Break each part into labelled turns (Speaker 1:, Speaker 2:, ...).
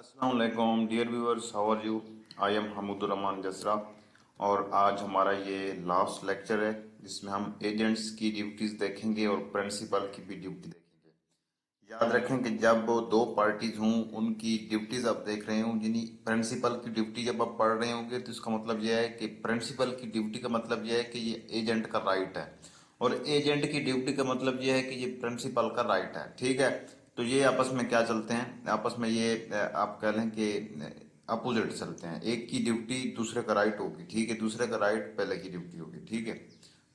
Speaker 1: अस्सलाम वालेकुम dear viewers, how are you. I am Hamoodur Rahman Jasra और आज हमारा ये लास्ट लेक्चर है जिसमें हम एजेंट्स की ड्यूटीज देखेंगे और प्रिंसिपल की भी ड्यूटी देखेंगे। याद रखें कि जब दो पार्टीज हों उनकी ड्यूटीज आप देख रहे हों, यानी प्रिंसिपल की ड्यूटी जब आप पढ़ रहे होंगे तो इसका मतलब यह है कि प्रिंसिपल की ड्यूटी का मतलब यह है कि ये एजेंट का राइट है और एजेंट की ड्यूटी का मतलब यह है कि ये प्रिंसिपल का राइट है। ठीक है, तो ये आपस में क्या चलते हैं, आपस में ये आप कह लें कि अपोजिट चलते हैं। एक की ड्यूटी दूसरे का राइट होगी, ठीक है, दूसरे का राइट पहले की ड्यूटी होगी, ठीक है,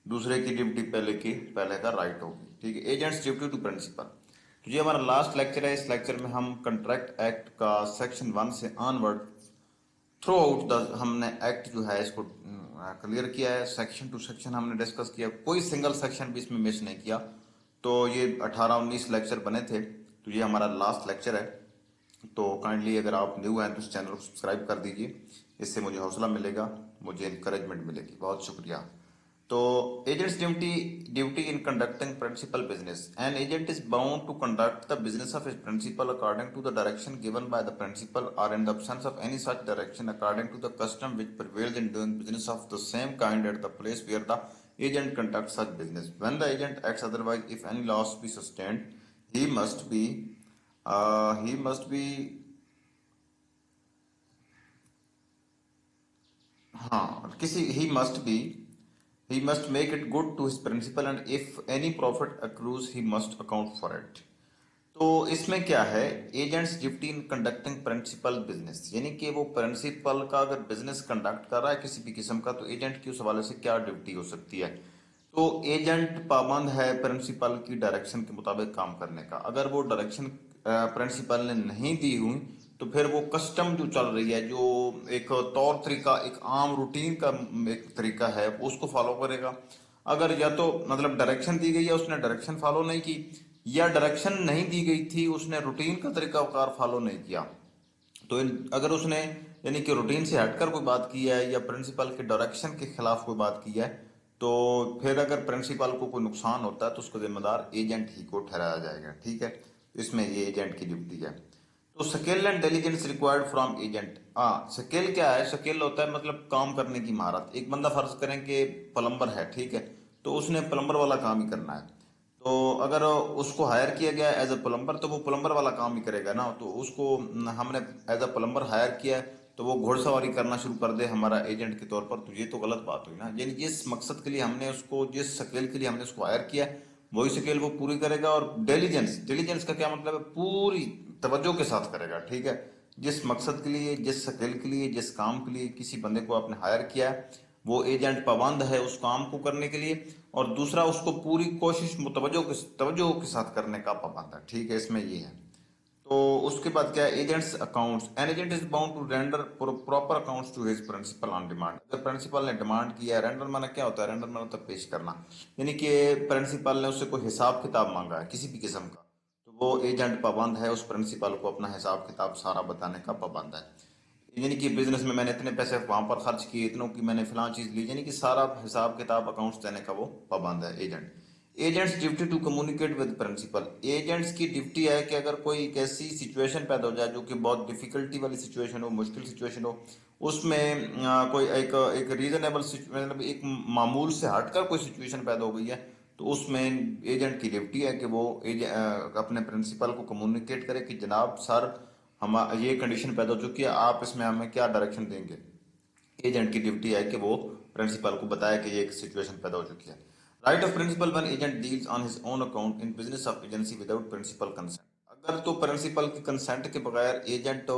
Speaker 1: दूसरे की ड्यूटी पहले का राइट होगी, ठीक है। Agents duty to principal. तो ये हमारा लास्ट लेक्चर है। इस लेक्चर में हम कंट्रैक्ट एक्ट का सेक्शन 1 से ऑनवर्ड थ्रू आउट द हमने एक्ट जो है इसको क्लियर किया है। सेक्शन टू सेक्शन हमने डिस्कस किया, कोई सिंगल सेक्शन भी इसमें मिस नहीं किया। तो ये 18-19 लेक्चर बने थे, तो ये हमारा लास्ट लेक्चर है। तो काइंडली अगर आप न्यू हैं तो इस चैनल को सब्सक्राइब कर दीजिए, इससे मुझे हौसला मिलेगा, मुझे इंकरेजमेंट मिलेगी। बहुत शुक्रिया। तो agents duty in conducting principal business. An agent is bound to conduct the business of his principal according to the direction given by the principal और in the absence of any such direction according to the custom which prevails in doing business of the same kind at the place where the agent conducts such business. When the agent acts otherwise, if any loss be sustained, he must be हाँ किसी he must make it good to his principal and if any profit accrues he must account for it. तो इसमें क्या है, agents duty in conducting principal business, यानी कि वो principal का अगर बिजनेस कंडक्ट कर रहा है किसी भी किस्म का, तो एजेंट की उस हवाले से क्या ड्यूटी हो सकती है। तो एजेंट पाबंद है प्रिंसिपल की डायरेक्शन के मुताबिक काम करने का। अगर वो डायरेक्शन प्रिंसिपल ने नहीं दी हुई तो फिर वो कस्टम जो चल रही है, जो एक तौर तरीका, एक आम रूटीन का एक तरीका है, वो उसको फॉलो करेगा। अगर या तो मतलब डायरेक्शन दी गई है उसने डायरेक्शन फॉलो नहीं की, या डायरेक्शन नहीं दी गई थी उसने रूटीन का तरीकाकार फॉलो नहीं किया, तो अगर उसने यानी कि रूटीन से हटकर कोई बात की है या प्रिंसिपल के डायरेक्शन के खिलाफ कोई बात की है, तो फिर अगर प्रिंसिपल को कोई नुकसान होता है तो उसको जिम्मेदार एजेंट ही को ठहराया जाएगा। ठीक है, तो इसमें ये एजेंट की ड्यूटी है। तो skill and intelligence required from agent. हाँ, स्किल क्या है, स्किल होता है मतलब काम करने की महारत। एक बंदा फर्ज करें कि प्लम्बर है, ठीक है, तो उसने प्लम्बर वाला काम ही करना है। तो अगर उसको हायर किया गया एज अ प्लम्बर तो वो प्लम्बर वाला काम ही करेगा ना। तो उसको हमने एज अ प्लम्बर हायर किया है तो वो घुड़सवारी करना शुरू कर दे हमारा एजेंट के तौर पर, तो ये तो गलत बात हुई ना। यानी जिस मकसद के लिए हमने उसको, जिस स्किल के लिए हमने उसको हायर किया है वही स्किल वो पूरी करेगा। और डिलीजेंस, डिलीजेंस का क्या मतलब है, पूरी तवज्जो के साथ करेगा। ठीक है, जिस मकसद के लिए, जिस स्किल के लिए, जिस काम के लिए किसी बंदे को आपने हायर किया है वो एजेंट पाबंद है उस काम को करने के लिए। और दूसरा, उसको पूरी कोशिश तवज्जो के साथ करने का पाबंद है। ठीक है, इसमें ये है। तो उसके बाद क्या है, agents accounts. An agent is bound to render proper accounts to his principal on demand. अगर प्रिंसिपल ने डिमांड किया है, रेंडर माना क्या होता है, रेंडर माना होता है पेश करना, यानी कि प्रिंसिपल ने उससे कोई हिसाब किताब मांगा है किसी भी किस्म का, तो वो एजेंट पाबंद है उस प्रिंसिपल को अपना हिसाब किताब सारा बताने का पाबंद है। यानी कि बिजनेस में मैंने इतने पैसे वहां पर खर्च किए, इतनों की मैंने फलां चीज ली, यानी कि सारा हिसाब किताब अकाउंट्स देने का वो पाबंद है agent. Agents duty to communicate with principal. Agents की ड्यूटी है कि अगर कोई एक ऐसी सिचुएशन पैदा हो जाए जो कि बहुत डिफिकल्टी वाली सिचुएशन हो, मुश्किल सिचुएशन हो, उसमें कोई एक एक रीजनेबल मतलब एक मामूल से हटकर कोई सिचुएशन पैदा हो गई है, तो उसमें एजेंट की ड्यूटी है कि वो अपने प्रिंसिपल को कम्युनिकेट करे कि जनाब सर, हम ये कंडीशन पैदा हो चुकी है, आप इसमें हमें क्या डायरेक्शन देंगे। एजेंट की ड्यूटी है कि वो प्रिंसिपल को बताए कि ये एक सिचुएशन पैदा हो चुकी है। Right of principal when agent deals on his own account in business of agency without principal consent. अगर तो प्रिंसिपल की कंसेंट के बगैर एजेंट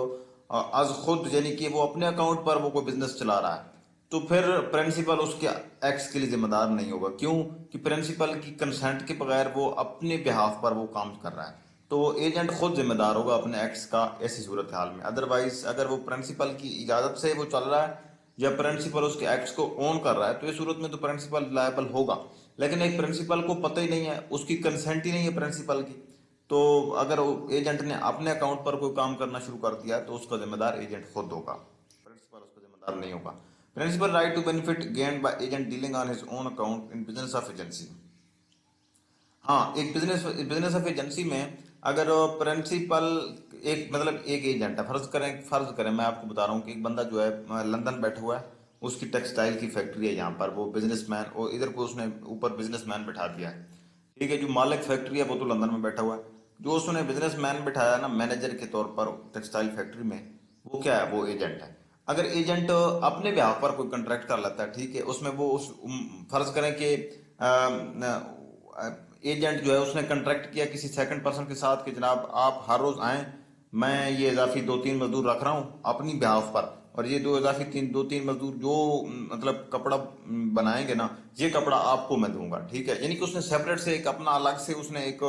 Speaker 1: आज खुद यानी कि वो अपने अकाउंट पर वो कोई बिजनेस चला रहा है, तो फिर प्रिंसिपल उसके एक्ट्स के लिए जिम्मेदार नहीं होगा। क्यों? कि प्रिंसिपल की कंसेंट के बगैर वो अपने बिहाफ पर वो काम कर रहा है, तो एजेंट खुद जिम्मेदार होगा अपने एक्ट्स का ऐसी सूरत हाल में। अदरवाइज अगर वो प्रिंसिपल की इजाजत से वो चल रहा है या प्रिंसिपल उसके एक्ट्स को ऑन कर रहा है, तो ये सूरत में तो प्रिंसिपल लायबल होगा। लेकिन एक प्रिंसिपल को पता ही नहीं है, उसकी कंसेंट ही नहीं है प्रिंसिपल की, तो अगर एजेंट ने अपने अकाउंट पर कोई काम करना शुरू कर दिया तो उसका जिम्मेदार एजेंट खुद होगा, प्रिंसिपल उसका जिम्मेदार नहीं होगा। Principal right to benefit gained by agent dealing on his own account in business of agency. हाँ, एक बिजनेस ऑफ एजेंसी में अगर प्रिंसिपल एक मतलब एक एजेंट है, फर्ज करें मैं आपको बता रहा हूँ कि एक बंदा जो है लंदन बैठा हुआ है, उसकी टेक्सटाइल की फैक्ट्री है यहाँ पर, वो बिजनेसमैन, और इधर को उसने ऊपर बिजनेसमैन बैठा दिया है। ठीक है, जो मालिक फैक्ट्री है वो तो लंदन में बैठा हुआ है, जो उसने बिजनेसमैन बैठाया ना मैनेजर के तौर पर टेक्सटाइल फैक्ट्री में, वो क्या है, वो एजेंट है। अगर एजेंट अपने ब्याह पर कोई कॉन्ट्रैक्ट कर लेता है, ठीक है, उसमें वो उस फर्ज करें कि एजेंट जो है उसने कॉन्ट्रैक्ट किया किसी सेकंड पर्सन के साथ कि जनाब आप हर रोज आएं, मैं ये इजाफी 2-3 मजदूर रख रहा हूँ अपनी ब्याह पर, और ये 2 तीन मजदूर जो मतलब कपड़ा बनाएंगे ना, ये कपड़ा आपको मैं दूंगा। ठीक है, यानी कि उसने सेपरेट से एक अपना अलग से उसने एक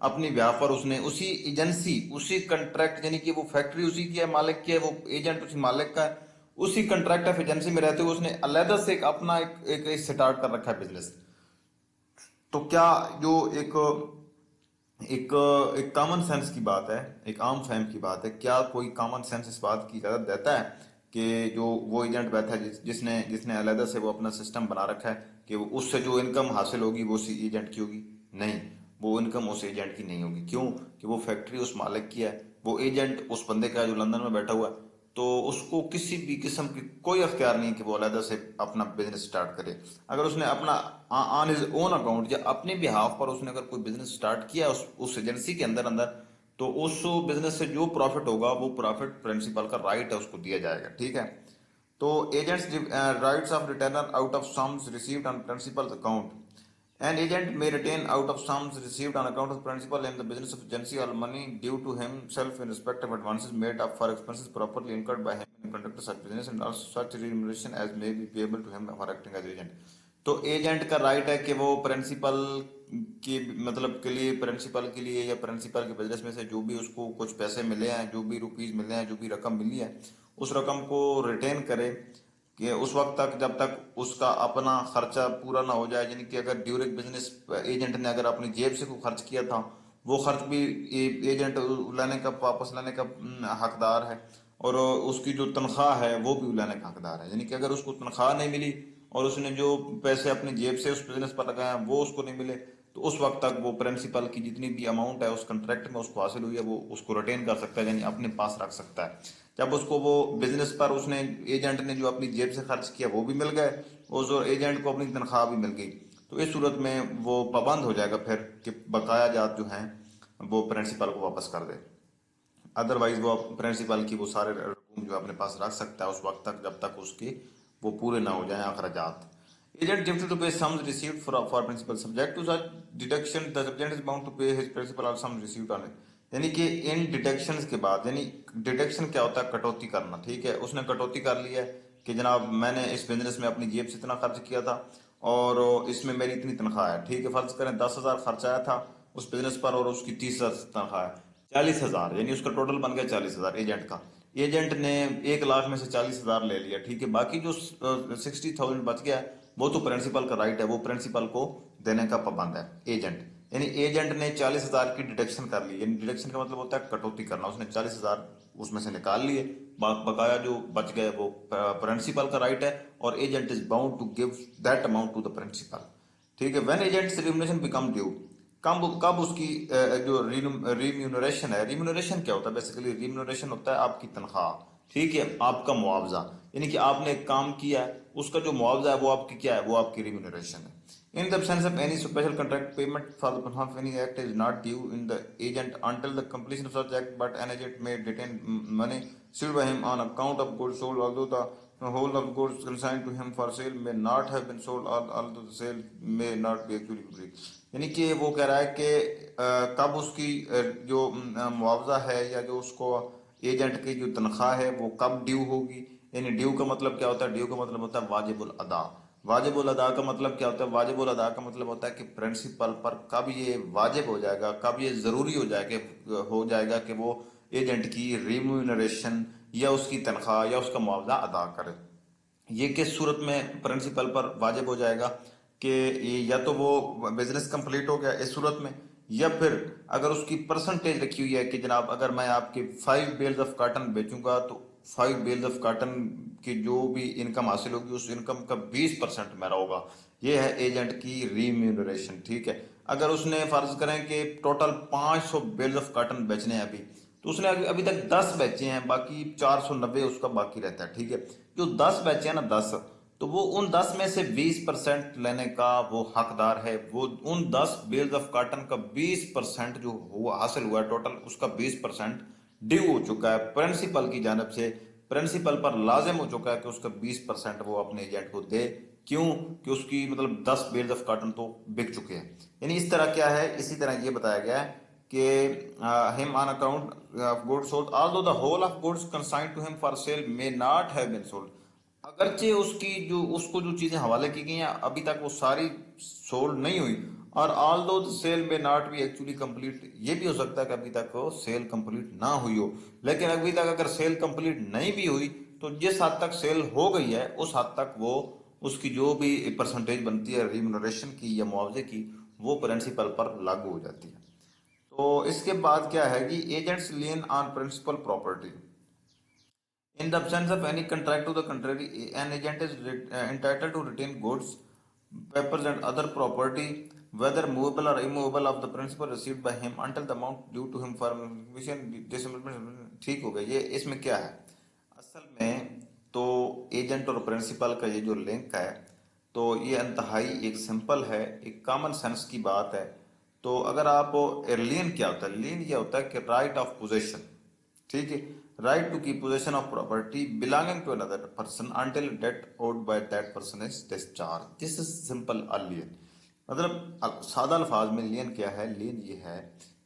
Speaker 1: अपनी ब्याह पर उसने उसी एजेंसी उसी कंट्रैक्ट, यानी कि वो फैक्ट्री उसी की है, मालिक की है, वो एजेंट उसी मालिक का है, उसी कंट्रैक्ट ऑफ एजेंसी में रहते हुए उसने अलहदा से एक अपना एक स्टार्ट कर रखा है बिजनेस। तो क्या जो एक एक एक कॉमन सेंस की बात है, एक आम फहम की बात है, क्या कोई कॉमन सेंस इस बात की इजाजत देता है कि जो वो एजेंट बैठा है जिसने जिसने अलहदा से वो अपना सिस्टम बना रखा है कि वो उससे जो इनकम हासिल होगी वो उसी एजेंट की होगी? नहीं, वो इनकम उस एजेंट की नहीं होगी। क्यों? कि वो फैक्ट्री उस मालिक की है, वो एजेंट उस बंदे का है जो लंदन में बैठा हुआ है, तो उसको किसी भी किस्म की कोई अख्तियार नहीं है कि वो अलहदा से अपना बिजनेस स्टार्ट करे। अगर उसने अपना ऑन हिज ओन अकाउंट या अपने बिहाफ पर उसने अगर कोई बिजनेस स्टार्ट किया उस एजेंसी के अंदर अंदर, तो उस बिजनेस से जो प्रॉफिट होगा वो प्रॉफिट प्रिंसिपल का राइट है उसको दिया जाएगा। ठीक है, तो agents rights of retainer out of sums received on principal account, an agent may retain out of sums received on account of principal in the business of agency all money due to himself in respect of advances made up for expenses properly incurred by him in conduct of such business and also such remuneration as may be payable to him for acting as agent। तो agent का right है कि वो principal की मतलब के लिए, principal के लिए या प्रिंसिपल के बिजनेस में से जो भी उसको कुछ पैसे मिले हैं, जो भी रुपीज मिले हैं, जो भी रकम मिली है, उस रकम को रिटेन करे कि उस वक्त तक जब तक उसका अपना खर्चा पूरा ना हो जाए। यानी कि अगर ड्यूरिंग बिजनेस एजेंट ने अगर अपनी जेब से कोई खर्च किया था, वो खर्च भी एजेंट लाने का वापस लाने का हकदार है, और उसकी जो तनख्वाह है वो भी लाने का हकदार है। यानी कि अगर उसको तनख्वाह नहीं मिली और उसने जो पैसे अपनी जेब से उस बिजनेस पर लगाए हैं वो उसको नहीं मिले, तो उस वक्त तक वो प्रिंसिपल की जितनी भी अमाउंट है उस कंट्रैक्ट में उसको हासिल हुई है वो उसको रिटेन कर सकता है, यानी अपने पास रख सकता है। जब उसको वो बिजनेस पर उसने एजेंट ने जो अपनी जेब से खर्च किया वो भी मिल गए, और जो एजेंट को अपनी तनख्वाह भी मिल गई, तो इस सूरत में वो पाबंद हो जाएगा फिर कि बकाया जात जो हैं वो प्रिंसिपल को वापस कर दे। अदरवाइज वो प्रिंसिपल की वो सारे रकूम जो अपने पास रख सकता है उस वक्त तक जब तक उसके वो पूरे ना हो जाए अखराजात। Agent gifted to pay sums received for principal subject to such deduction the subject is bound to pay his principal all sums received on it. यानी कि इन डिडक्शंस के बाद, यानी डिडक्शन क्या होता है, कटौती करना। ठीक है, उसने कटौती कर ली है कि जनाब मैंने इस बिजनेस में अपनी जेब से इतना खर्च किया था और इसमें मेरी इतनी तनख्वाह है। ठीक है, फर्ज करें 10,000 खर्च आया था उस बिजनेस पर और उसकी 30,000 तनख्वाह है, 40,000, यानी उसका टोटल बन गया 40,000 एजेंट का। एजेंट ने 1 लाख में से 40,000 ले लिया। ठीक है, बाकी जो 60,000 बच गया वो तो प्रिंसिपल का राइट है, वो प्रिंसिपल को देने का पाबंद है एजेंट। यानी एजेंट ने 40,000 की डिडक्शन कर ली, यानी डिडक्शन का मतलब होता है कटौती करना, उसने 40,000 उसमें से निकाल लिए, बकाया जो बच गए वो प्रिंसिपल का राइट है, और agent is bound to give that amount to the principal. ठीक है, when agents remuneration become due, कब कब उसकी जो रिम्यूनरेशन है, रिम्यूनरेशन क्या होता है, बेसिकली रिम्यूनरेशन होता है आपकी तनख्वाह। ठीक है, आपका मुआवजा, यानी कि आपने एक काम किया है उसका जो मुआवजा है वो आपकी क्या है, वो आपकी रिम्यूनरेशन है। In the absence of any special contract, payment for the performance of any act is not due in the agent until the completion of such act, but an agent may retain money received by him on account of goods sold, although the whole of goods consigned to him for sale may not have been sold, although the sale may not be actually complete। यानी कि वो कह रहा है कि कब उसकी जो मुआवजा है या जो उसको एजेंट की जो तनख्वाह है वो कब ड्यू होगी। यानी ड्यू का मतलब क्या होता है, ड्यू का मतलब होता है वाजिबुल अदा। वाजिबुल अदा का मतलब क्या होता है, वाजिबुल अदा का मतलब होता है कि प्रिंसिपल पर कब ये वाजिब हो जाएगा, कब ये जरूरी हो जाएगा कि वो एजेंट की रिम्यूनरेशन या उसकी तनख्वाह या उसका मुआवजा अदा करे। ये किस सूरत में प्रिंसिपल पर वाजिब हो जाएगा कि या तो वो बिजनेस कंप्लीट हो गया इस सूरत में, या फिर अगर उसकी परसेंटेज रखी हुई है कि जनाब अगर मैं आपके 5 बेल्स ऑफ काटन बेचूंगा तो 5 बेल्स ऑफ काटन की जो भी इनकम हासिल होगी उस इनकम का 20% मेरा होगा। ये है एजेंट की रिम्यूनरेशन। ठीक है, अगर उसने फर्ज करें कि टोटल 500 बेल्स ऑफ कॉटन बेचने हैं अभी, तो उसने अभी अभी तक 10 बेचे हैं, बाकी 490 उसका बाकी रहता है, ठीक है। जो 10 बेचे हैं ना, 10, तो वो उन 10 में से 20% लेने का वो हकदार है। वो उन 10 बेल्स ऑफ कॉटन का 20% जो हुआ हासिल हुआ है टोटल, उसका 20% ड्यू हो चुका है प्रिंसिपल की जानब से। प्रिंसिपल पर लाजिम हो चुका है कि उसका 20% वो अपने एजेंट को दे। क्यों? कि उसकी मतलब 10 बेल्स ऑफ कॉटन तो बिक चुके हैं। यानी इस तरह क्या है, इसी तरह ये बताया गया है कि him on account of goods sold although the whole of goods consigned to him for sale may not have been sold. अगरचे उसको जो चीजें हवाले की गई हैं अभी तक वो सारी सोल्ड नहीं हुई, और ऑल दो सेल में नॉट भी एक्चुअली कंप्लीट, ये भी हो सकता है कि अभी तक वो सेल कंप्लीट ना हुई हो। लेकिन अभी तक अगर सेल कंप्लीट नहीं भी हुई, तो जिस हद तक सेल हो गई है उस हद तक वो उसकी जो भी परसेंटेज बनती है रिम्यूनरेशन की या मुआवजे की, वो प्रिंसिपल पर लागू हो जाती है। तो इसके बाद क्या है कि agents lien on principal property. In the absence of any contract to the contrary, an agent is entitled to retain goods, papers, and other property, whether movable or immovable, of the principal received by him until the amount due to him for disbursement। ठीक हो गया। ये इसमें क्या है असल में, तो एजेंट और प्रिंसिपल का ये जो लिंक है, तो ये इंतहाई एक सिंपल है, एक कॉमन सेंस की बात है। तो अगर आप लीन क्या होता है, लीन ये होता है कि राइट ऑफ पोजेशन, ठीक है, right to keep possession of property belonging to another person until debt owed by that person is discharge. This is simple a lien. मतलब सादा अल्फाज में लियन क्या है, लियन ये है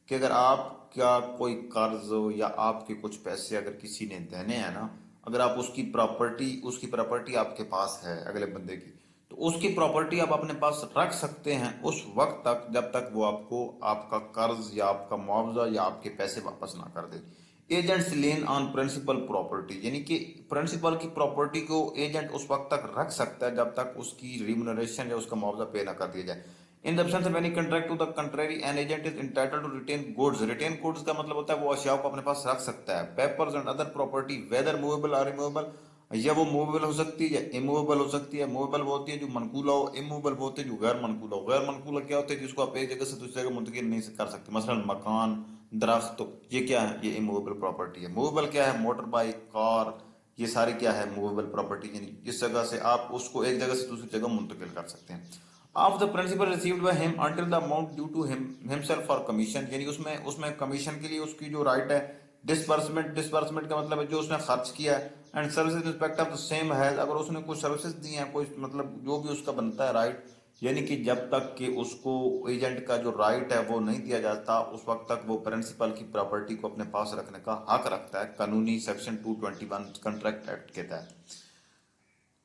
Speaker 1: कि अगर आपका कोई कर्ज या आपके कुछ पैसे अगर किसी ने देने हैं ना, अगर आप उसकी प्रॉपर्टी आपके पास है अगले बंदे की, तो उसकी प्रॉपर्टी आप अपने पास रख सकते हैं उस वक्त तक जब तक वो आपको आपका कर्ज या आपका मुआवजा या आपके पैसे वापस ना कर दे। Agents lien on principal property, यानी कि प्रिंसिपल की प्रॉपर्टी को एजेंट उस वक्त तक रख सकता है जब तक उसकी रिम्यूनरेशन या उसका मुआवजा पे ना कर दिया जाए। In the absence of any contract to the contrary an agent is entitled to retain goods. Retain goods का मतलब होता है वो अशियाओं को अपने पास रख सकता है। Papers and other property whether movable और इमूवेबल, या वो मूवेबल हो सकती है या इमूवेबल हो सकती है। मूवेबल वो होती है जो मनकूला हो, इमूवेबल वो होती है जो गैर मनकूला हो। गैर मनकूला क्या होते हैं, जिसको आप एक जगह से दूसरी जगह मुंतकिल नहीं कर सकते, मसलन मकान, दरख्त, तो ये क्या है, ये इमूवेबल प्रॉपर्टी है। मूवेबल क्या है, मोटर बाइक, कार, ये सारी क्या है, मूवेबल प्रॉपर्टी, यानी जिस जगह से आप उसको एक जगह से दूसरी जगह मुंतकिल कर सकते हैं। Of the principal received by him until the amount due to him himself for commission, यानी उसमें उसमें कमीशन के लिए उसकी जो राइट है। डिसबर्समेंट का मतलब है जो उसने खर्च किया है। And services respect of the same है, अगर उसने कुछ सर्विसेज दी हैं, कोई मतलब जो भी उसका बनता है राइट, यानी कि जब तक कि उसको एजेंट का जो राइट है वो नहीं दिया जाता, उस वक्त तक वो प्रिंसिपल की प्रॉपर्टी को अपने पास रखने का हक रखता है, कानूनी सेक्शन 221 कॉन्ट्रैक्ट एक्ट के तहत।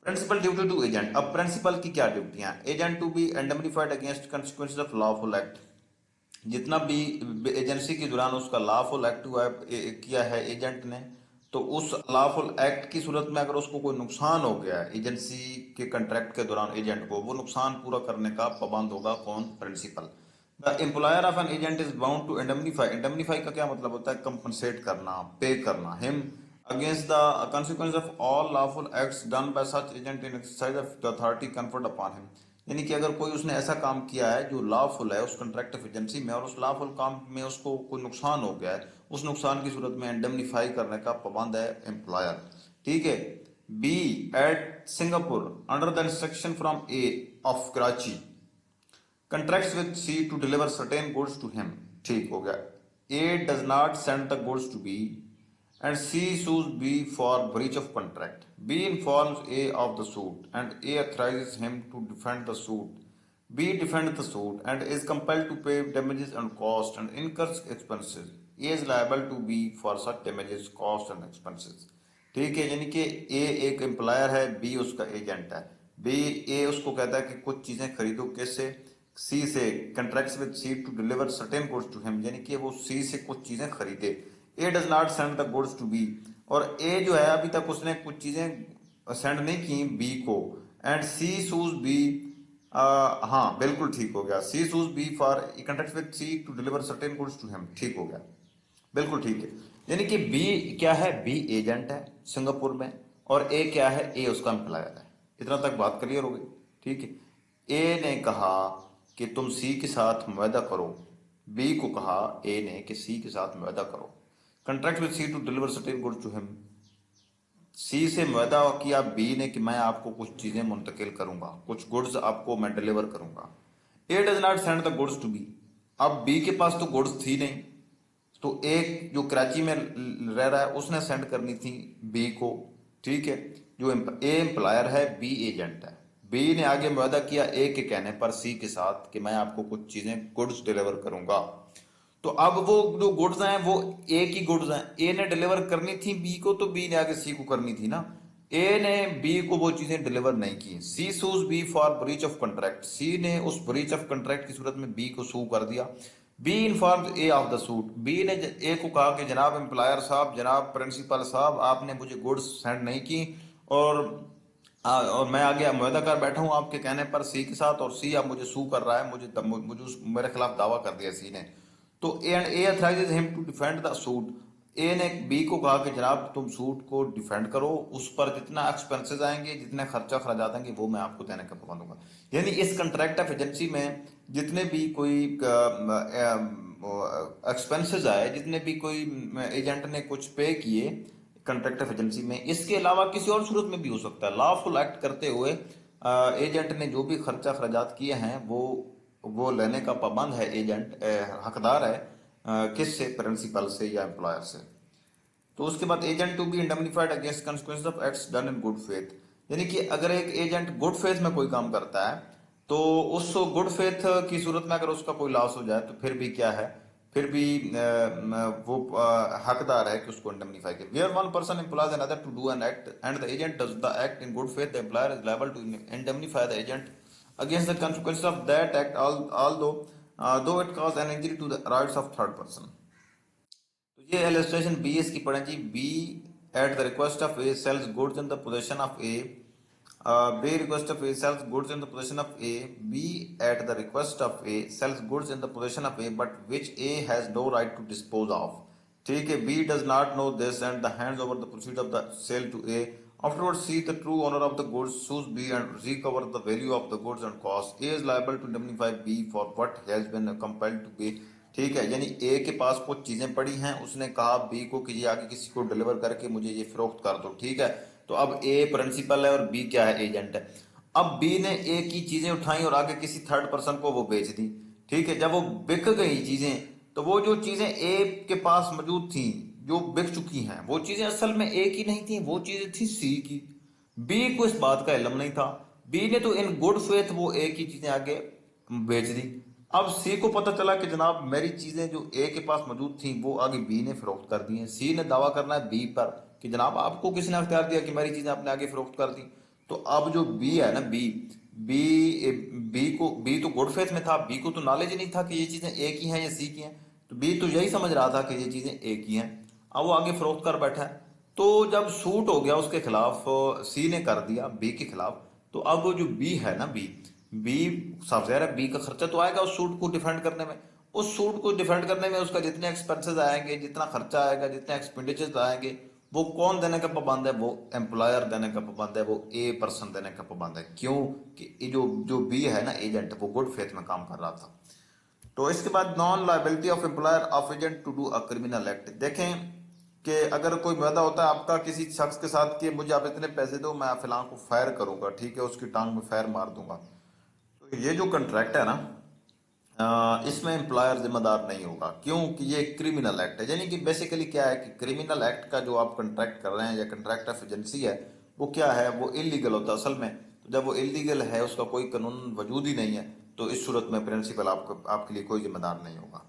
Speaker 1: Principal duty to agent. अब प्रिंसिपल की क्या ड्यूटियां, agent to be indemnified against consequences of lawful act. जितना भी एजेंसी के दौरान उसका लॉफुल एक्ट हुआ है, किया है एजेंट ने, तो उस लॉफुल एक्ट की सूरत में अगर उसको कोई नुकसान हो गया है एजेंसी के कंट्रैक्ट के दौरान एजेंट को, वो नुकसान पूरा करने का पाबंद होगा कौन, principal. The employer of an agent is bound to indemnify. Indemnify का क्या मतलब होता है, कंपनसेट करना, पे करना him against the consequence of all lawful acts done by such agent in exercise of the authority conferred upon him। यानी कि अगर कोई उसने ऐसा काम किया है जो लॉफुल है उस कंट्रैक्ट ऑफ एजेंसी में, और उस लॉफुल काम में उसको कोई नुकसान हो गया है, उस नुकसान की सूरत में इंडemnify करने का पाबंद है एम्प्लॉयर, ठीक है। B at Singapore under the instruction from A of Karachi contracts with C to deliver certain goods to him, ठीक हो गया। A does not send the goods to B and C sues B for breach of contract। B informs A of the suit and A authorizes him to defend the suit। B defends the suit and is compelled to pay damages and cost and incurs expenses। A is liable to B for such damages, cost and expenses। ठीक है, यानी कि ए एक employer है, B उसका agent है। B ए उसको कहता है कि कुछ चीजें खरीदो, कैसे, सी से, contracts with C to deliver certain goods to him, यानी कि वो सी से कुछ चीजें खरीदे। A does not send the goods to B, और ए जो है अभी तक उसने कुछ चीजें सेंड नहीं की बी को। एंड सी सूज बी, हाँ बिल्कुल ठीक हो गया, C sues B for contracts with C to deliver certain goods to him, ठीक हो गया, बिल्कुल ठीक है। यानी कि बी क्या है, बी एजेंट है सिंगापुर में, और ए क्या है, ए उसका एम्प्लॉयर है। इतना तक बात क्लियर हो गई, ठीक है। ए ने कहा कि तुम सी के साथ मुआहदा करो, बी को कहा ए ने कि सी के साथ मुआहदा करो, contract with C to deliver certain goods to him, C से मुआहदा किया बी ने कि मैं आपको कुछ चीजें मुंतकिल करूंगा, कुछ गुड्स आपको मैं डिलीवर करूंगा। A does not send the goods to B, अब बी के पास तो गुड्स थी नहीं, तो एक जो कराची में रह रहा है उसने सेंड करनी थी बी को, ठीक है। जो ए एम्प्लॉयर है, बी एजेंट है। बी ने आगे मुआहदा किया ए के कहने पर सी के साथ कि मैं आपको कुछ चीजें गुड्स डिलीवर करूंगा। तो अब वो जो गुड्स हैं वो ए की गुड्स हैं, ए ने डिलीवर करनी थी बी को, तो बी ने आगे सी को करनी थी ना। ए ने बी को वो चीजें डिलीवर नहीं की, C sues B for breach of contract, C ने उस ब्रीच ऑफ कॉन्ट्रैक्ट की सूरत में बी को सू कर दिया। B inform A of the suit, B ने ए को कहा कि जनाब एम्प्लॉयर साहब, जनाब प्रिंसिपल साहब, आपने मुझे गुड्स सेंड नहीं की और और मैं आगे मुआहदा कर बैठा हूं आपके कहने पर सी के साथ, और सी अब मुझे सू कर रहा है, मेरे खिलाफ दावा कर दिया सी ने। तो and A authorizes him to defend the suit, A ने बी को कहा कि जनाब तुम सूट को डिफेंड करो, उस पर जितना एक्सपेंसेस आएंगे, जितने खर्चा खराजात आएंगे वो मैं आपको देने का पाबंद दूंगा। यानी इस कंट्रैक्ट ऑफ एजेंसी में जितने भी कोई एक्सपेंसेस आए, जितने भी कोई एजेंट ने कुछ पे किए कंट्रैक्ट ऑफ एजेंसी में, इसके अलावा किसी और सूरत में भी हो सकता है, लॉफुल एक्ट करते हुए एजेंट ने जो भी खर्चा खराजात किए हैं वो लेने का पाबंद है एजेंट, हकदार है किससे, प्रिंसिपल से या एम्प्लॉयर से। तो उसके बाद agent to be indemnified against consequences of acts done in good faith, यानी कि अगर एक एजेंट गुड फेथ में कोई काम करता है तो उस गुड फेथ की सूरत में अगर उसका कोई लॉस हो जाए तो फिर भी क्या है, फिर भी वो हकदार है कि उसको इंडemnify करे। Where one person employs another to do an act and the agent does the act in good faith, the employer is liable to indemnify the agent against the consequences of that act, although though it cause an injury to the rights of third person। तो ये illustration B इसकी पढ़ें जी। B at the request of A sells goods in the possession of A, B request of A sells goods in the possession of A, B at the request of A sells goods in the possession of A but which A has no right to dispose of, ठीक है। B does not know this and the hands over the proceed of the sale to A, afterwards C the true owner of the goods sues B and recovers the value of the goods and costs, A is liable to indemnify B for what has been compelled to pay, ठीक है। यानी ए के पास कुछ चीजें पड़ी हैं, उसने कहा बी को कि ये आगे किसी को डिलीवर करके मुझे ये फरोख्त कर दो, ठीक है। तो अब ए प्रिंसिपल है और बी क्या है, एजेंट है। अब बी ने ए की चीजें उठाई और आगे किसी थर्ड पर्सन को वो बेच दी, ठीक है। जब वो बिक गई चीजें, तो वो जो चीजें ए के पास मौजूद थी, जो बिक चुकी हैं, वो चीजें असल में ए की नहीं थी, वो चीजें थी सी की। बी को इस बात का इल्म नहीं था, बी ने तो इन गुड फेथ वो ए की चीजें आगे बेच दी। अब सी को पता चला कि जनाब मेरी चीजें जो ए के पास मौजूद थी वो आगे बी ने फरोख्त कर दी हैं। सी ने दावा करना है बी पर कि जनाब आपको किसने अख्तियार दिया कि मेरी चीजें आपने आगे फरोख्त कर दी। तो अब जो बी है ना, बी बी तो गुड फेथ में था, बी को तो नॉलेज ही नहीं था कि ये चीजें ए की हैं या सी की हैं, तो बी तो यही समझ रहा था कि ये चीजें ए की हैं। अब वो आगे फरोख्त कर बैठा है। तो जब सूट हो गया उसके खिलाफ, सी ने कर दिया बी के खिलाफ, तो अब वो जो बी है ना, बी साफ ज़ाहिर है बी का खर्चा तो आएगा उस सूट को डिफेंड करने में। उस सूट को डिफेंड करने में उसका जितने एक्सपेंसेस आएंगे, जितना खर्चा आएगा, जितने एक्सपेंडिचर्स आएंगे, वो कौन देने का पाबंद है, वो एम्प्लॉयर देने का पाबंद है, वो ए पर्सन देने का पाबंद है। क्यों कि ये जो जो बी है ना एजेंट, वो गुड फेथ में काम कर रहा था। तो इसके बाद non liability of employer of agent to do a criminal act. देखें कि अगर कोई वादा होता है आपका किसी शख्स के साथ कि मुझे आप इतने पैसे दो, मैं फिलहाल को फायर करूंगा, ठीक है, उसकी टांग में फायर मार दूंगा, तो ये जो कंट्रैक्ट है ना, इसमें एम्प्लॉयर जिम्मेदार नहीं होगा। क्यों कि ये क्रिमिनल एक्ट है। यानी कि बेसिकली क्या है कि क्रिमिनल एक्ट का जो आप कंट्रैक्ट कर रहे हैं या कंट्रैक्ट ऑफ एजेंसी है, वो क्या है, वो इलीगल होता है असल में। तो जब वो इलीगल है, उसका कोई कानून वजूद ही नहीं है, तो इस सूरत में प्रिंसिपल आपको आपके लिए कोई जिम्मेदार नहीं होगा।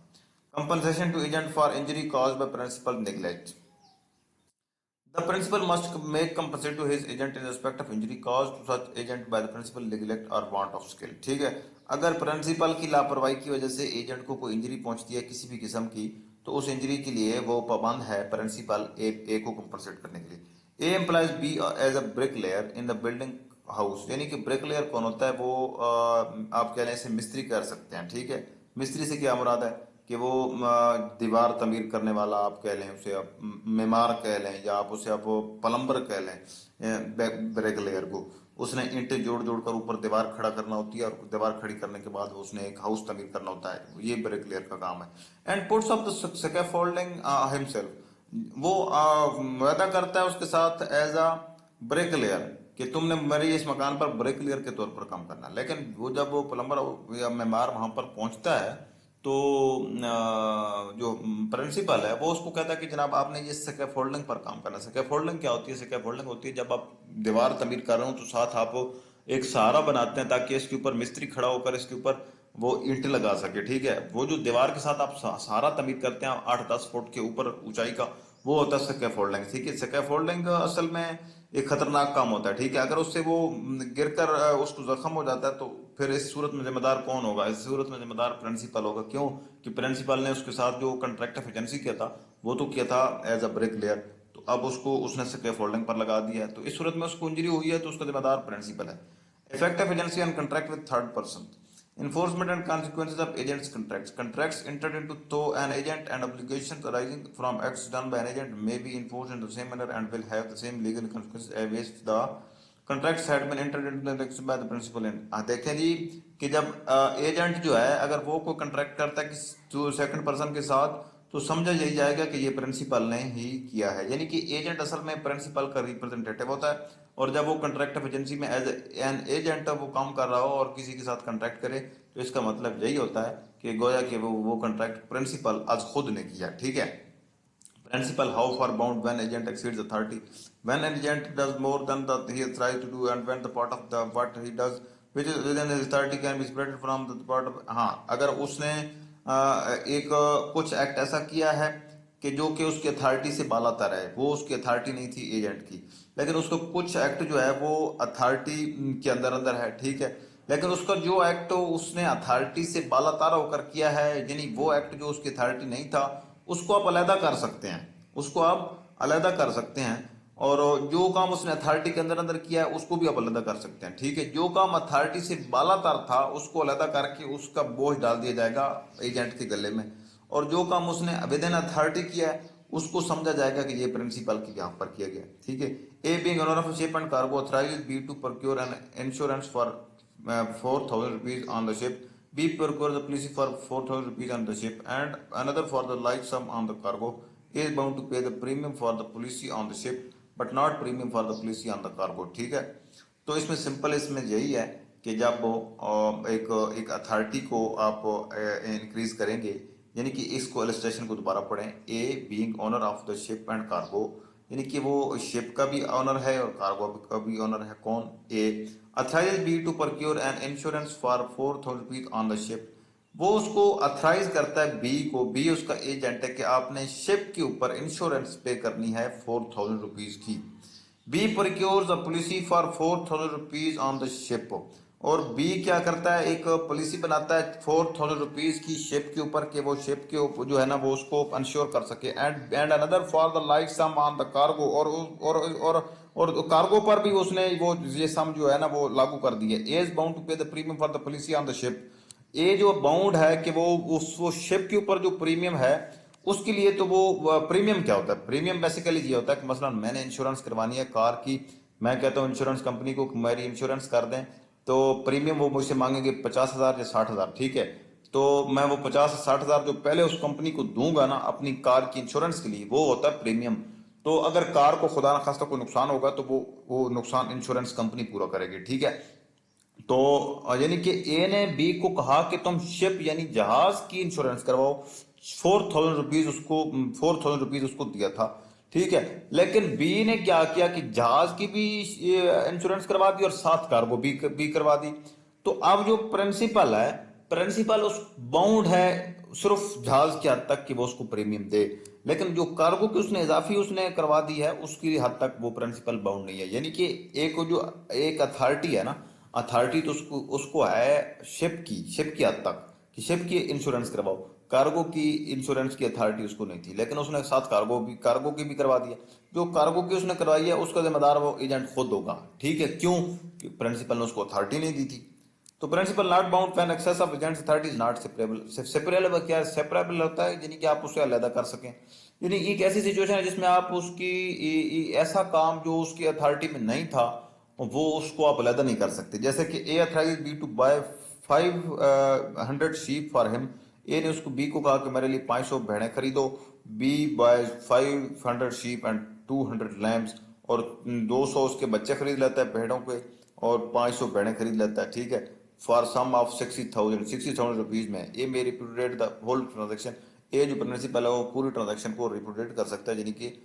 Speaker 1: Compensation to agent for injury cause by principal neglect, the principal must make compensation to his agent in respect of injury caused to such agent by the principal neglect or want of skill, ठीक है। अगर principal की लापरवाही की वजह से agent को कोई इंजरी पहुंचती है किसी भी किस्म की, तो उस इंजरी के लिए वो पाबंद है प्रिंसिपल ए को कंपनसेट करने के लिए। A employs B as a brick layer in the building house, यानी कि ब्रिक लेयर कौन होता है, वो आप कह रहे हैं इसे मिस्त्री कर सकते हैं, ठीक है। मिस्त्री से क्या मुराद है, कि वो दीवार तमीर करने वाला आप कह लें उसे, आप मेमार कह लें, या आप उसे आप प्लम्बर कह लें, ब्रिकलेयर को, उसने ईंटें जोड़ जोड़ कर ऊपर दीवार खड़ा करना होती है, और दीवार खड़ी करने के बाद उसने एक हाउस तमीर करना होता है, ये ब्रिकलेयर का काम है। And puts up the scaffolding himself, वो वादा करता है उसके साथ एज अ ब्रिकलेयर कि तुमने मेरे इस मकान पर ब्रिकलेयर के तौर पर काम करना है। लेकिन वो जब वो प्लम्बर या मेमार वहां पर पहुंचता है, तो जो प्रिंसिपल है वो उसको कहता है कि जनाब आपने ये स्कैफोल्डिंग पर काम करना है। स्कैफोल्डिंग क्या होती है? स्कैफोल्डिंग होती है जब आप दीवार तमीर कर रहे हो तो साथ आप एक सहारा बनाते हैं ताकि इसके ऊपर मिस्त्री खड़ा होकर इसके ऊपर वो ईंट लगा सके, ठीक है। वो जो दीवार के साथ आप सहारा तमीर करते हैं 8-10 फुट के ऊपर ऊंचाई का, वो होता है स्कैफोल्डिंग, ठीक है। स्कैफोल्डिंग असल में एक खतरनाक काम होता है, ठीक है। अगर उससे वो गिरकर उसको जख्म हो जाता है तो फिर इस सूरत में जिम्मेदार कौन होगा? इस सूरत में जिम्मेदार प्रिंसिपल होगा। क्यों? कि प्रिंसिपल ने उसके साथ जो कॉन्ट्रैक्ट ऑफ एजेंसी किया था वो तो किया था एज अ ब्रिक लेयर, तो अब उसको उसने स्कैफोल्डिंग पर लगा दिया है, तो इस सूरत में उसको इंजरी हुई है तो उसका जिम्मेदार प्रिंसिपल है। Effect of agency on contract with third person, enforcement and consequences of agents contracts, contracts entered into through an agent and obligations arising from acts done by an agent may be enforced in the same manner and will have the same legal consequences as if the contracts had been entered into the election by the principal in। देखें जी कि जब agent जो है अगर वो कोई contract करता है कि सेकंड पर्सन के साथ, तो समझा यही जाएगा कि ये प्रिंसिपल ने ही किया है। यानी कि एजेंट असल में प्रिंसिपल का रिप्रेजेंटेटिव होता है, और जब वो कॉन्ट्रैक्ट ऑफ एजेंसी में एज एन एजेंट वो काम कर रहा हो और किसी के साथ कॉन्ट्रैक्ट करे, तो इसका मतलब यही होता है कि गोया कि वो कॉन्ट्रैक्ट प्रिंसिपल आज खुद ने किया, ठीक है। Principal, how far bound when agent exceeds authority? When an agent does more than he is tries to do, and when the part of the what he does which is within his authority can be separated from the part of, हाँ, अगर उसने एक कुछ act ऐसा किया है कि जो कि उसकी अथॉरिटी से बालातर है, वो उसकी अथॉरिटी नहीं थी एजेंट की, लेकिन उसको कुछ एक्ट जो है वो अथॉरिटी के अंदर अंदर है, ठीक है। लेकिन उसका जो एक्ट उसने अथॉरिटी से बालातर होकर किया है, यानी वो एक्ट जो उसकी अथॉरिटी नहीं था, उसको आप अलहदा कर सकते हैं, उसको आप अलहदा कर सकते हैं। और जो काम उसने अथॉरिटी के अंदर अंदर किया है उसको भी आप अलहदा कर सकते हैं, ठीक है। जो काम अथॉरिटी से बालातर था उसको अलहदा करके उसका बोझ डाल दिया जाएगा एजेंट के गले में, और जो काम उसने विद इन अथॉरिटी किया है उसको समझा जाएगा कि ये प्रिंसिपल के यहाँ पर किया गया, ठीक है। A being owner of ship and cargo authorise B to procure an insurance for 4,000 rupees on the ship. B procure the policy for 4,000 rupees on the ship, and another for the like sum on the cargo. A is bound to pay the premium for the policy on the ship, but not premium for the policy on the cargo, ठीक है। तो इसमें simple इसमें यही है कि जब एक एक अथॉरिटी को आप इंक्रीज करेंगे, यानी कि इसको इलस्ट्रेशन को दोबारा पढ़ें। ए being owner of the ship and cargo, यानी कि वो शिप का भी ऑनर है और कार्गो का भी ऑनर है। कौन? A. Authorize B to procure an insurance for 4,000 rupees on the ship, वो उसको अथराइज करता है बी को, बी उसका एजेंट है कि आपने शिप के ऊपर इंश्योरेंस पे करनी है 4,000 रुपीज की। B procures a policy for 4,000 rupees on the ship, और बी क्या करता है, एक पॉलिसी बनाता है 4,000 रुपीज की शिप के ऊपर कि वो शिप के ऊपर जो है ना वो उसको इंश्योर कर सके। And another for the like sum on the cargo, और कार्गो पर भी उसने वो ये सम जो है ना वो लागू कर दी है। A is bound to pay the premium for the policy on the ship, A जो बाउंड है कि वो शिप के ऊपर जो प्रीमियम है उसके लिए, तो वो प्रीमियम क्या होता है? प्रीमियम बेसिकली ये होता है कि मसलन मैंने इंश्योरेंस करवानी है कार की, मैं कहता हूँ इंश्योरेंस कंपनी को मेरी इंश्योरेंस कर दें, तो प्रीमियम वो मुझसे मांगेंगे 50,000 या 60,000, ठीक है। तो मैं वो 50 से 60,000 जो पहले उस कंपनी को दूंगा ना अपनी कार की इंश्योरेंस के लिए, वो होता है प्रीमियम। तो अगर कार को खुदा ना खास्ता कोई नुकसान होगा तो वो नुकसान इंश्योरेंस कंपनी पूरा करेगी, ठीक है। तो यानी कि ए ने बी को कहा कि तुम शिप यानी जहाज की इंश्योरेंस करवाओ, 4,000 रुपीज उसको दिया था, ठीक है। लेकिन बी ने क्या किया कि जहाज की भी इंश्योरेंस करवा दी और साथ कार्गो भी करवा दी। तो अब जो प्रिंसिपल है, प्रिंसिपल उस बाउंड है सिर्फ जहाज की हद तक कि वो उसको प्रीमियम दे, लेकिन जो कार्गो की उसने इजाफी उसने करवा दी है उसकी हद तक वो प्रिंसिपल बाउंड नहीं है। यानी कि एक जो एक अथॉरिटी है ना, अथॉरिटी तो उसको उसको है शिप की हद तक कि शिप की इंश्योरेंस करवाओ, कार्गो की इंश्योरेंस की अथॉरिटी उसको नहीं थी, लेकिन उसने साथ कार्गो की भी करवा दिया। जो कार्गो की उसने करवाई है उसका जिम्मेदार वो एजेंट खुद होगा, ठीक है। क्यों? प्रिंसिपल ने उसको अथॉरिटी नहीं दी थी। तो principal not bound when excess of agents authority is not separable. Separable क्या है? सेपरेबल होता है यानी कि आप उसे अलग कर सकें। यानी एक ऐसी सिचुएशन है जिसमें आप उसकी ऐसा काम जो उसकी अथॉरिटी में नहीं था वो उसको आप अलग नहीं कर सकते। जैसे कि A authorise B to buy 500 sheep for him. A ने उसको बी को कहा कि मेरे लिए 500 भेड़ें खरीदो। B buy 500 sheep and 200 lambs, और 200 उसके बच्चे खरीद लेता है भेड़ों के, और 500 भेड़ें खरीद लेता है, ठीक है, फॉर सम ऑफ 60,000 रुपीज में। ए मे रिप्यूडिएट द होल ट्रांजेक्शन। ए जो प्रिंसिपल है वो पूरी ट्रांजेक्शन को रिप्यूडिएट कर सकता है, यानी कि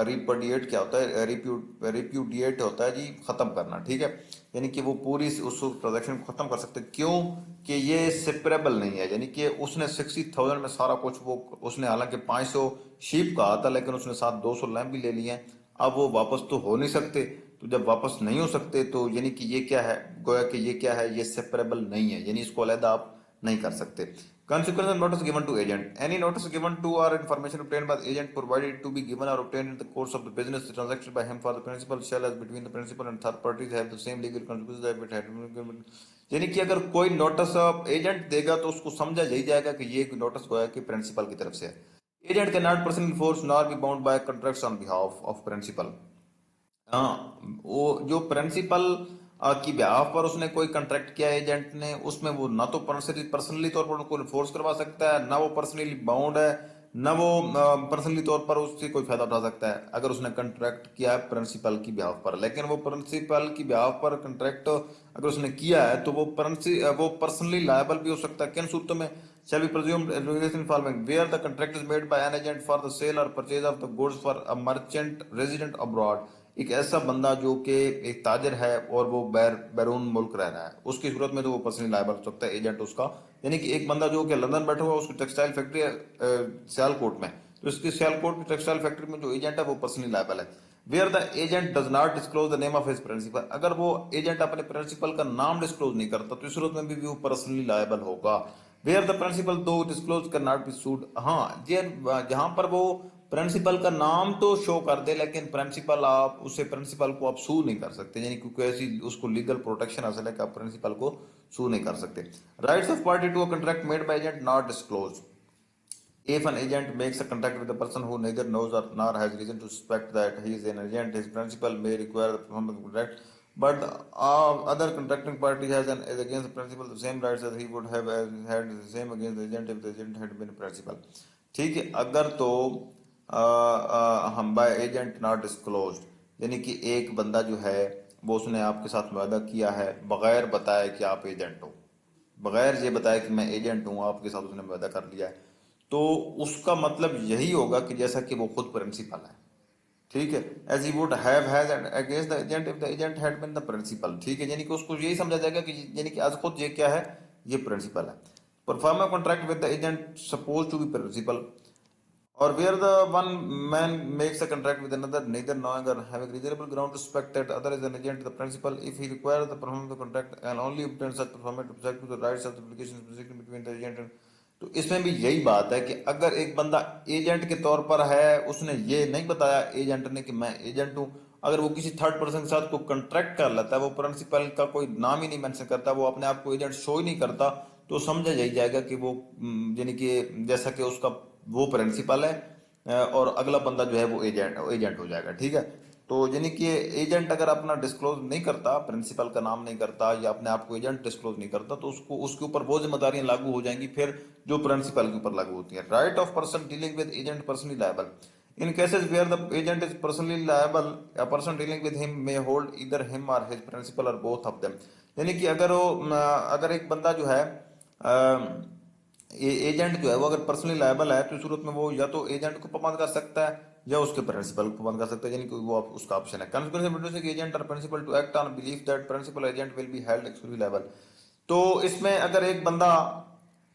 Speaker 1: रिपुडिएट क्या होता है? रिप्यूडिएट होता है जी खत्म करना, ठीक है। यानी कि वो पूरी उस ट्रांजेक्शन को खत्म कर सकते हैं। क्यों? कि ये सेपरेबल नहीं है, यानी कि उसने 60,000 में सारा कुछ वो उसने हालांकि 500 शीप कहा था लेकिन उसने साथ 200 लैम्प भी ले लिए हैं। अब वो वापस तो हो नहीं सकते, तो जब वापस नहीं हो सकते तो यानी कि ये क्या है? गोया कि ये क्या है? ये सेपरेबल नहीं है, यानी इसको अलग आप नहीं कर सकते। Consequence of notice given to agent. Any notice given to or information obtained by the agent provided to be given or obtained in the course of the business transaction by him for the principal shall as between the principal and third parties have the same legal consequences as it had been given. यानी कि अगर कोई notice agent देगा तो उसको समझा यही जाएगा कि ये नोटिस गोया कि प्रिंसिपल की तरफ से है। Agent can not personally force nor be bound by contracts on behalf of principal. हाँ, वो जो प्रिंसिपल की ब्याह पर उसने कोई कॉन्ट्रैक्ट किया एजेंट ने, उसमें वो ना तो पर्सनली तौर पर उनको इन्फोर्स करवा सकता है, ना वो पर्सनली बाउंड है, ना वो पर्सनली तौर पर उससे कोई फायदा उठा सकता है अगर उसने कॉन्ट्रैक्ट किया है प्रिंसिपल की ब्याह पर। लेकिन वो प्रिंसिपल की ब्याह पर कॉन्ट्रैक्ट अगर उसने किया है तो वो पर्सनली लायबल भी हो सकता है। किन सूरतों में? shall be presumed regulation following where the contract is made by an agent for the sale or purchase of the goods for a merchant resident abroad। एक ऐसा बंदा जो कि एक ताजर है और वो बैरून मुल्क रह रहा है, उसकी सूरत में तो वो पर्सनली लायबल हो सकता है एजेंट उसका। यानी कि एक बंदा जो कि लंदन बैठा हुआ है, उसकी टेक्सटाइल फैक्ट्री है सियालकोट में, तो इसकी सियालकोट की टेक्सटाइल फैक्ट्री में जो एजेंट है वो पर्सनली लायबल है। Where the agent does not disclose the name of his principal. अगर वो एजेंट अपने प्रिंसिपल का नाम डिस्क्लोज नहीं करता तो इस सूरत में भी वो पर्सनली लायबल होगा। वेयर द प्रिंसिपल दो डिस्क्लोज कैन नॉट बी सूड। हाँ, ये जहां पर वो प्रिंसिपल का नाम तो शो कर दे लेकिन प्रिंसिपल को आप सू नहीं कर सकते, यानी क्योंकि ऐसी उसको लीगल प्रोटेक्शन हासिल है कि आप प्रिंसिपल को सू नहीं कर सकते। Rights of party to a contract made by agent not disclose. If an agent makes a contract with a person who neither knows or nor has reason to suspect that he is an agent, his principal may require the performance of the contract, but the other contracting party is against the principal the same rights as he would have had the same against the agent if the agent had been a principal। ठीक है, अगर तो हम bye agent not disclosed, यानी कि एक बंदा जो है वो उसने आपके साथ वादा किया है बगैर बताए कि आप एजेंट हो, बगैर ये बताया कि मैं एजेंट हूं, आपके साथ उसने वादा कर लिया है, तो उसका मतलब यही होगा कि जैसा कि वो खुद प्रिंसिपल है, ठीक है। As he would have has against the agent if the agent had been the principal, ठीक है, यानी कि उसको यही समझा जाएगा कि यानी कि आज खुद ये क्या है? ये प्रिंसिपल है। Perform a contract with the agent suppose to be principal, or where the one man makes a contract with another, neither knowing or having reasonable ground to suspect that other is an agent, the principal, if he requires the performance of the contract, and only obtain such performance subject to the rights of the applications between the agent and। तो इसमें भी यही बात है कि अगर एक बंदा एजेंट के तौर पर है, उसने ये नहीं बताया एजेंट ने कि मैं एजेंट हूं, अगर वो किसी थर्ड पर्सन के साथ को कॉन्ट्रैक्ट कर लेता है, वो प्रिंसिपल का कोई नाम ही नहीं मेंशन करता, वो अपने आप को एजेंट शो ही नहीं करता, तो समझा यही जाएगा कि वो यानी कि जैसा कि उसका वो प्रिंसिपल है और अगला बंदा जो है वो एजेंट हो जाएगा, ठीक है। तो यानी कि एजेंट अगर अपना डिस्क्लोज नहीं करता, प्रिंसिपल का नाम नहीं करता या अपने आप को एजेंट डिस्क्लोज नहीं करता, तो उसको उसके ऊपर वो जिम्मेदारियां लागू हो जाएंगी फिर जो प्रिंसिपल के ऊपर लागू होती है। Right of person dealing with agent personally liable. In cases where the agent is personally liable, a person dealing with him may hold either him or his principal or both of them। यानी कि अगर एक बंदा जो है agent जो है वो अगर पर्सनली लायबल है तो इस सूरत में वो या तो एजेंट को पाबंद कर सकता है या उसके प्रिंसिपल को पाबंद कर सकता है, यानी कि वो उसका ऑप्शन है। कंसिक्वेंस एजेंट और principal to act on belief that principal agent will be held exclusive liable. तो इसमें अगर एक बंदा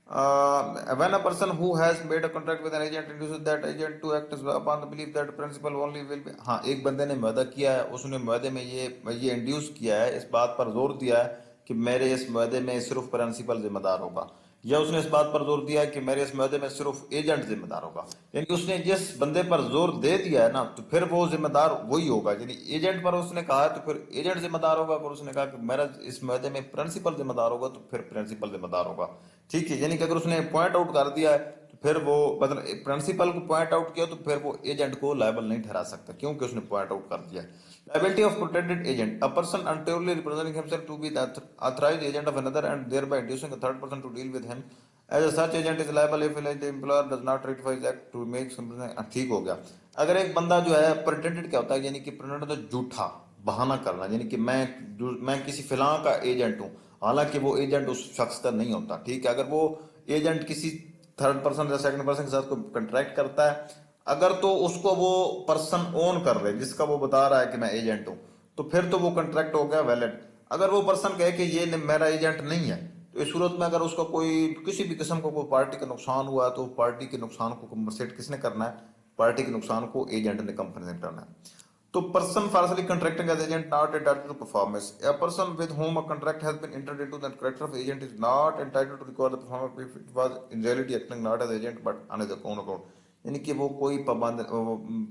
Speaker 1: when a person who has made a contract with an agent induces that agent to act upon the belief that principal only will be। हाँ, एक बंदे ने वादा किया है, उसने वादे में ये इंड्यूस किया है, इस बात पर जोर दिया है कि मेरे इस वादे में सिर्फ प्रिंसिपल जिम्मेदार होगा। या उसने इस बात पर जोर दिया है कि मेरे इस मुआहदे में सिर्फ एजेंट जिम्मेदार होगा, यानी कि उसने जिस बंदे पर जोर दे दिया है ना, तो फिर वो जिम्मेदार वही होगा। यानी एजेंट पर उसने कहा है तो फिर एजेंट जिम्मेदार होगा, अगर उसने कहा कि मेरा इस मुआहदे में प्रिंसिपल जिम्मेदार होगा तो फिर प्रिंसिपल जिम्मेदार होगा। ठीक है, यानी कि अगर उसने पॉइंट आउट कर दिया है तो फिर वो मतलब प्रिंसिपल को पॉइंट आउट किया तो फिर वो एजेंट को लायबल नहीं ठहरा सकता, क्योंकि उसने पॉइंट आउट कर दिया है। Liability of protected agent: a person unduly representing himself to be the authorized agent of another and thereby inducing a third person to deal with him as a such agent is liable if the employer does not ratify his act to make something। ठीक हो गया। अगर एक बंदा जो है pretended क्या होता है, यानी कि प्रिटेंडेड तो झूठा बहाना करना, यानी कि मैं किसी फिलां का एजेंट हूँ, हालांकि वो एजेंट उस शख्स का नहीं होता। ठीक है, अगर वो एजेंट किसी थर्ड पर्सन या सेकंड पर्सन के साथ कोई कंट्रैक्ट करता है, अगर तो उसको वो पर्सन ओन कर रहे जिसका वो बता रहा है कि मैं एजेंट हूं, तो फिर तो वो कंट्रैक्ट हो गया वैलिड। अगर वो पर्सन कहे कि ये मेरा एजेंट नहीं है, तो इस सूरत में अगर उसका कोई किसी भी किस्म का कोई पार्टी का नुकसान हुआ है तो पार्टी के नुकसान को कंपनसेट किसने करना है? पार्टी के नुकसान को एजेंट ने कंपनसेट करना है। तो person falsely contracting as agent not entitled to performance. A person with whom a contract has been entered into the character of agent is not entitled to recover the performance if it was in reality acting not as agent but on his own account। यानी कि वो कोई पाबंद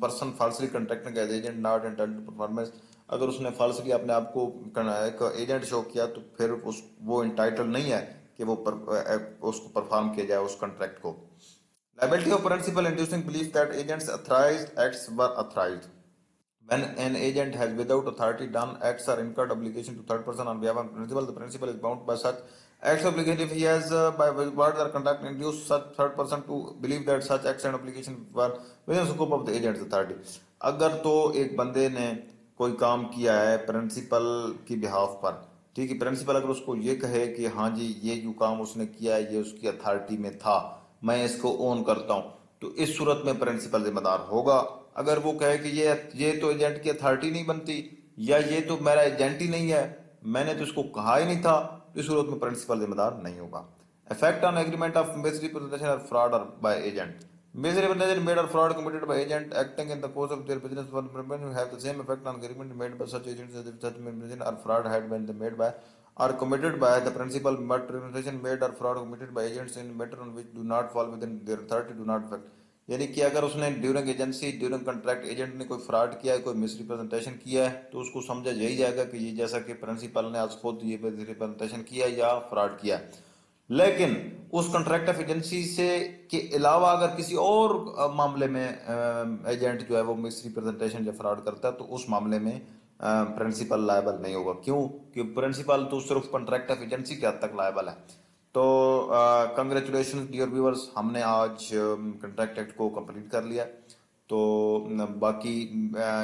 Speaker 1: person falsely contracting as agent not entitled to performance, अगर उसने फाल्सली अपने आप को एक एजेंट शो किया तो फिर उस वो एंटाइटल नहीं है कि वो उसको परफॉर्म किया जाए उस कंट्रैक्ट को। Liability of principal inducing belief that agents authorized acts were authorized: when an agent has without authority done acts or incurred obligation to third person on behalf of principal, the principal is bound by such acts obligation if he has by words or conduct induced such third person to believe that such acts and obligation were within the scope of the agent's authority। अगर तो एक बंदे ने कोई काम किया है principal की बिहाफ पर, ठीक है, प्रिंसिपल अगर उसको ये कहे कि हाँ जी ये जो काम उसने किया है ये उसकी अथॉरिटी में था, मैं इसको ओन करता हूँ, तो इस सूरत में प्रिंसिपल जिम्मेदार होगा। अगर वो कहे कि ये तो एजेंट की अथॉरिटी नहीं बनती, या ये तो मेरा एजेंट ही नहीं है, मैंने तो इसको कहा ही नहीं था, तो इस सूरत में प्रिंसिपल जिम्मेदार नहीं होगा। Effect on agreement of misrepresentation और फ्रॉड और by agent: misrepresentation made or fraud committed by agent acting in the course of their business for will have the same effect on agreement made by such agents as if such misrepresentation or fraud had been made by or committed by the principal, but representation made or fraud committed by agents in matter on which do not fall within their authority do not affect। यानी कि अगर उसने during agency during contract agent ने कोई fraud किया है, कोई misrepresentation किया है, तो उसको समझा यही जाएगा कि ये जैसा कि प्रिंसिपल ने आज खुद ये मिसरिप्रेजेंटेशन किया या फ्रॉड किया। लेकिन उस कॉन्ट्रैक्ट ऑफ एजेंसी से के अलावा अगर किसी और मामले में एजेंट जो है वो मिसरिप्रेजेंटेशन या फ्रॉड करता है, तो उस मामले में प्रिंसिपल लायबल नहीं होगा। क्यों? कि प्रिंसिपल तो सिर्फ कॉन्ट्रैक्ट ऑफ एजेंसी के हद तक लायबल है। तो कंग्रेचुलेशन डियर व्यूअर्स, हमने आज कंट्रैक्ट एक्ट को कंप्लीट कर लिया। तो बाकी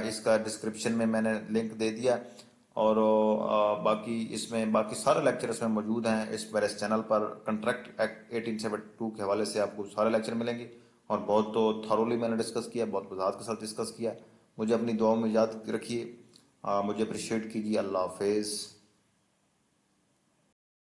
Speaker 1: इसका डिस्क्रिप्शन में मैंने लिंक दे दिया, और बाकी इसमें बाकी सारे लेक्चर इसमें मौजूद हैं इस मेरे इस चैनल पर। कंट्रैक्ट एक्ट 1872 के हवाले से आपको सारे लेक्चर मिलेंगे, और बहुत तो थॉरोली मैंने डिस्कस किया, बहुत वजाहत के साथ डिस्कस किया। मुझे अपनी दुआओं में याद रखिए, मुझे अप्रिशिएट कीजिए। अल्लाह हाफिज़।